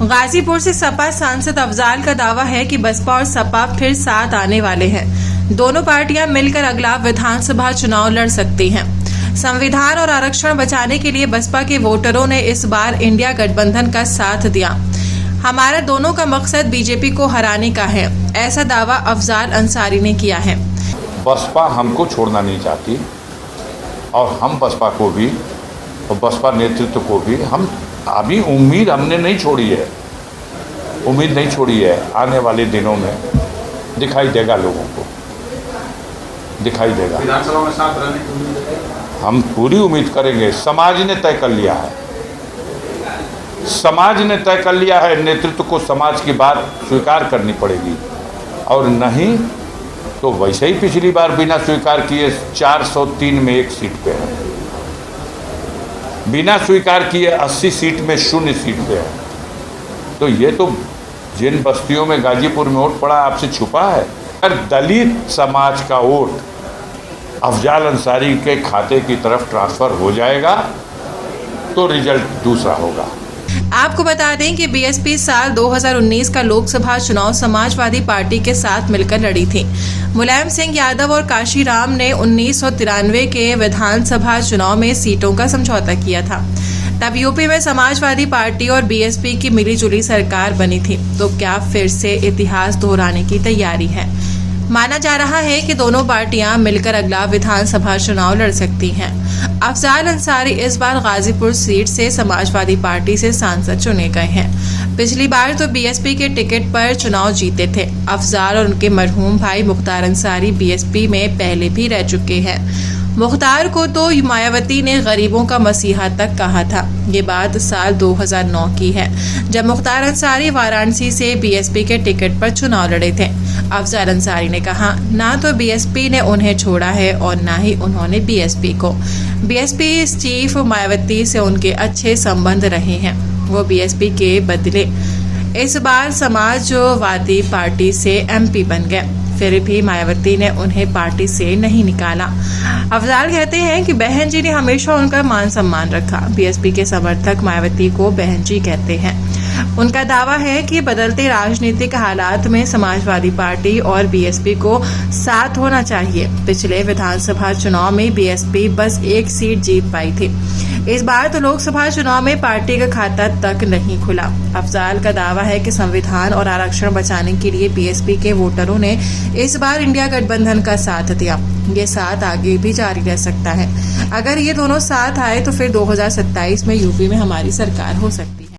गाजीपुर से सपा सांसद अफजाल का दावा है कि बसपा और सपा फिर साथ आने वाले हैं। दोनों पार्टियां मिलकर अगला विधानसभा चुनाव लड़ सकती हैं। संविधान और आरक्षण बचाने के लिए बसपा के वोटरों ने इस बार इंडिया गठबंधन का साथ दिया। हमारा दोनों का मकसद बीजेपी को हराने का है, ऐसा दावा अफजाल अंसारी ने किया है। बसपा हमको छोड़ना नहीं चाहती और हम बसपा को भी और बसपा नेतृत्व को भी हम अभी उम्मीद हमने नहीं छोड़ी है, उम्मीद नहीं छोड़ी है। आने वाले दिनों में दिखाई देगा, लोगों को दिखाई देगा। विधानसभा में साथ रहने की उम्मीद है। हम पूरी उम्मीद करेंगे। समाज ने तय कर लिया है, समाज ने तय कर लिया है। नेतृत्व को समाज की बात स्वीकार करनी पड़ेगी और नहीं तो वैसे ही पिछली बार बिना स्वीकार किए 403 में 1 सीट पे है, बिना स्वीकार किए 80 सीट में 0 सीट पे है। तो ये तो जिन बस्तियों में गाजीपुर में वोट पड़ा आपसे छुपा है। अगर दलित समाज का वोट अफजाल अंसारी के खाते की तरफ ट्रांसफर हो जाएगा तो रिजल्ट दूसरा होगा। आपको बता दें कि बीएसपी साल 2019 का लोकसभा चुनाव समाजवादी पार्टी के साथ मिलकर लड़ी थी। मुलायम सिंह यादव और काशीराम ने 1993 के विधानसभा चुनाव में सीटों का समझौता किया था। तब यूपी में समाजवादी पार्टी और बीएसपी की मिलीजुली सरकार बनी थी। तो क्या फिर से इतिहास दोहराने की तैयारी है? माना जा रहा है कि दोनों पार्टियां मिलकर अगला विधानसभा चुनाव लड़ सकती हैं। अफजाल अंसारी इस बार गाजीपुर सीट से समाजवादी पार्टी से सांसद चुने गए हैं। पिछली बार तो बीएसपी के टिकट पर चुनाव जीते थे। अफजाल और उनके मरहूम भाई मुख्तार अंसारी बीएसपी में पहले भी रह चुके हैं। मुख्तार को तो मायावती ने गरीबों का मसीहा तक कहा था। ये बात साल 2009 की है, जब मुख्तार अंसारी वाराणसी से बीएसपी के टिकट पर चुनाव लड़े थे। अफजाल अंसारी ने कहा, ना तो बीएसपी ने उन्हें छोड़ा है और ना ही उन्होंने बीएसपी को। बीएसपी चीफ मायावती से उनके अच्छे संबंध रहे हैं। वो बीएसपी के बदले इस बार समाजवादी पार्टी से एमपी बन गए। फिर भी मायावती ने उन्हें पार्टी से नहीं निकाला। अफजाल कहते हैं कि बहन जी ने हमेशा उनका मान सम्मान रखा। बीएसपी के समर्थक मायावती को बहन जी कहते हैं। उनका दावा है कि बदलते राजनीतिक हालात में समाजवादी पार्टी और बीएसपी को साथ होना चाहिए। पिछले विधानसभा चुनाव में बीएसपी बस 1 सीट जीत पाई थी। इस बार तो लोकसभा चुनाव में पार्टी का खाता तक नहीं खुला। अफजाल का दावा है कि संविधान और आरक्षण बचाने के लिए बीएसपी के वोटरों ने इस बार इंडिया गठबंधन का साथ दिया। ये साथ आगे भी जारी रह सकता है। अगर ये दोनों साथ आए तो फिर 2027 में यूपी में हमारी सरकार हो सकती है।